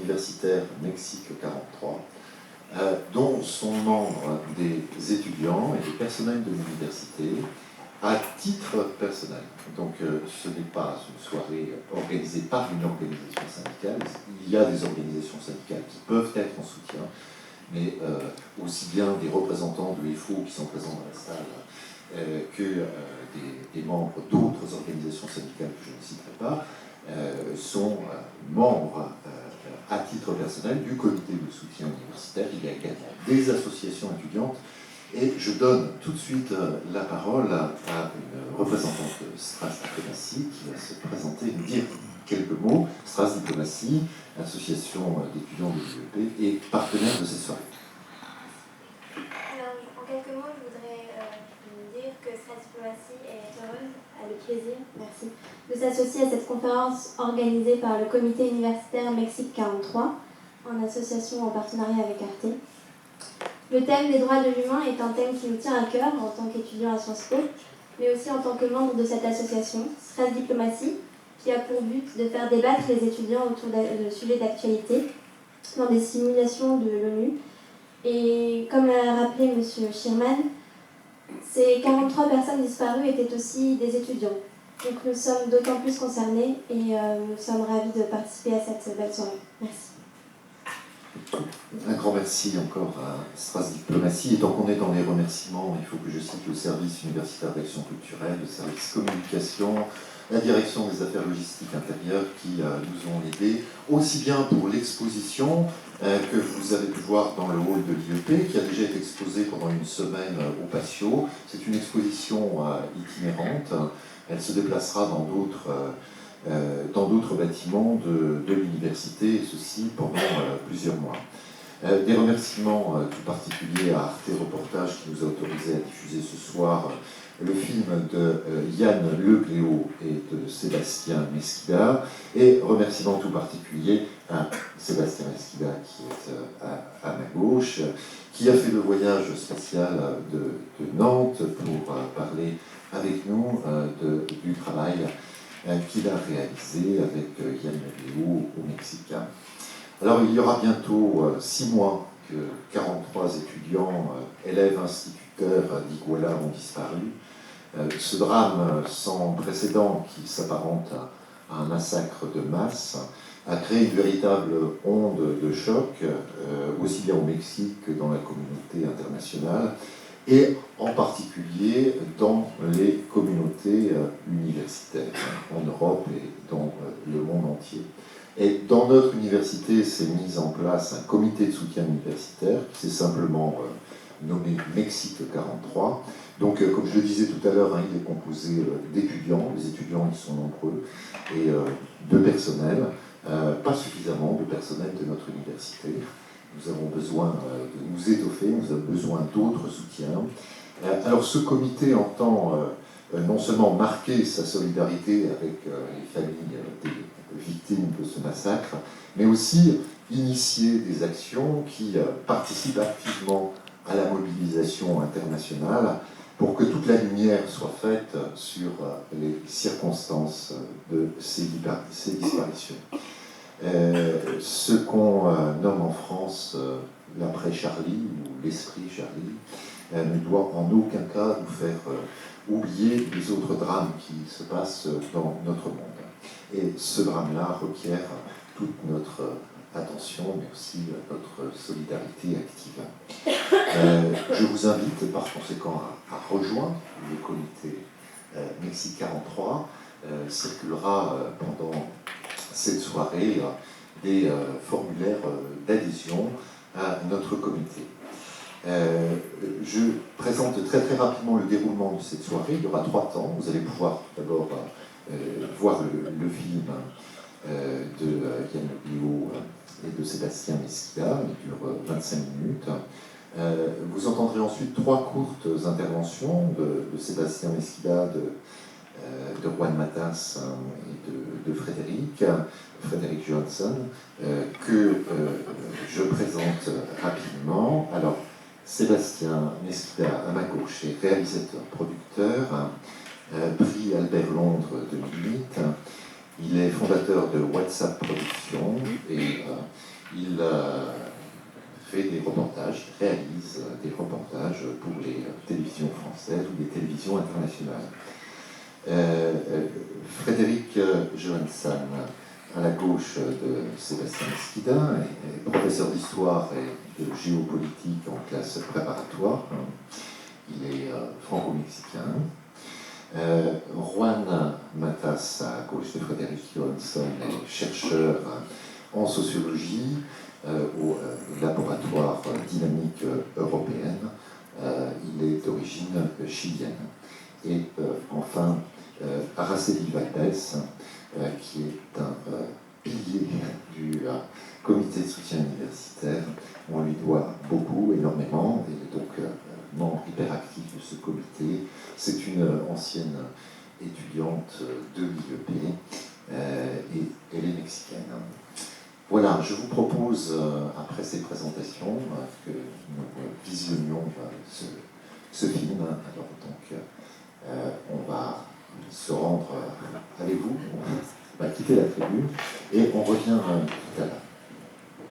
universitaire Mexique 43, dont sont membres des étudiants et des personnels de l'université à titre personnel. Donc ce n'est pas une soirée organisée par une organisation syndicale. Il y a des organisations syndicales qui peuvent être en soutien, mais aussi bien des représentants de l'EFO qui sont présents dans la salle que des membres d'autres organisations syndicales que je ne citerai pas sont membres à titre personnel du comité de soutien universitaire. Il y a également des associations étudiantes. Et je donne tout de suite la parole à une représentante de Stras Diplomatie qui va se présenter et nous dire quelques mots. Stras Diplomatie, association d'étudiants de l'UEP et partenaire de cette soirée. Alors, en quelques mots, je voudrais dire que Stras Diplomatie est heureuse, a le plaisir, merci, de s'associer à cette conférence organisée par le comité universitaire Mexique 43, en association en partenariat avec Arte. Le thème des droits de l'humain est un thème qui nous tient à cœur en tant qu'étudiant à Sciences Po, mais aussi en tant que membre de cette association, Stras Diplomatie, qui a pour but de faire débattre les étudiants autour de sujets d'actualité dans des simulations de l'ONU. Et comme l'a rappelé M. Schirman, ces 43 personnes disparues étaient aussi des étudiants. Donc nous sommes d'autant plus concernés et nous sommes ravis de participer à cette belle soirée. Merci. Un grand merci encore à Stras Diplomatie. Et tant qu'on est dans les remerciements, il faut que je cite le service universitaire d'action culturelle, le service communication, la direction des affaires logistiques intérieures qui nous ont aidés, aussi bien pour l'exposition que vous avez pu voir dans le hall de l'IEP, qui a déjà été exposée pendant une semaine au Patio. C'est une exposition itinérante. Elle se déplacera dans d'autres bâtiments de l'université, et ceci pendant plusieurs mois. Des remerciements tout particuliers à Arte Reportage qui nous a autorisé à diffuser ce soir le film de Yann Lecléo et de Sébastien Mesquida, et remerciements tout particuliers à Sébastien Mesquida qui est à ma gauche, qui a fait le voyage spécial de Nantes pour parler avec nous du travail qu'il a réalisé avec Yann Lecléo au Mexique. Alors il y aura bientôt 6 mois que 43 étudiants, élèves instituteurs d'Iguala ont disparu. Ce drame sans précédent qui s'apparente à un massacre de masse a créé une véritable onde de choc, aussi bien au Mexique que dans la communauté internationale, et en particulier dans les communautés universitaires en Europe et dans le monde entier. Et dans notre université s'est mis en place un comité de soutien universitaire qui s'est simplement nommé Mexique 43. Donc, comme je le disais tout à l'heure, il est composé d'étudiants. Les étudiants, ils sont nombreux, et de personnel, pas suffisamment de personnel de notre université. Nous avons besoin de nous étoffer, nous avons besoin d'autres soutiens. Alors, ce comité entend non seulement marquer sa solidarité avec les familles des victimes de ce massacre, mais aussi initier des actions qui participent activement à la mobilisation internationale pour que toute la lumière soit faite sur les circonstances de ces disparitions. Ce qu'on nomme en France l'après-Charlie ou l'esprit Charlie ne doit en aucun cas nous faire oublier les autres drames qui se passent dans notre monde. Et ce drame-là requiert toute notre attention, mais aussi notre solidarité active. Je vous invite par conséquent à rejoindre le comité Mexique 43. Circulera pendant cette soirée des formulaires d'adhésion à notre comité. Je présente très très rapidement le déroulement de cette soirée. Il y aura 3 temps. Vous allez pouvoir d'abord voir le film de Yann Lecléo et de Sébastien Mesquida. Il dure 25 minutes. Vous entendrez ensuite 3 courtes interventions de Sébastien Mesquida, de Juan Matas et de Frédéric Johansson, que je présente rapidement. Alors, Sébastien Mesquida, à ma gauche, est réalisateur, producteur, prix Albert Londres 2008. Il est fondateur de WhatsApp Productions et Il fait des reportages, il réalise des reportages pour les télévisions françaises ou les télévisions internationales. Frédéric Johansson, à la gauche de Sébastien Mesquida, est professeur d'histoire et de géopolitique en classe préparatoire. Il est franco-mexicain. Juan Matas, à gauche de Frédéric Johansson, est chercheur en sociologie au laboratoire Dynamique européenne. Il est d'origine chilienne. Et enfin, Araceli Valdés, qui est un pilier du comité de soutien universitaire. On lui doit beaucoup, énormément, et est donc membre hyperactif de ce comité. C'est une ancienne étudiante de l'IEP et elle est mexicaine. Voilà, je vous propose, après ces présentations, que nous visionnions ce film. Alors donc, on va se rendre avec vous, on va quitter la tribune et on revient tout à l'heure.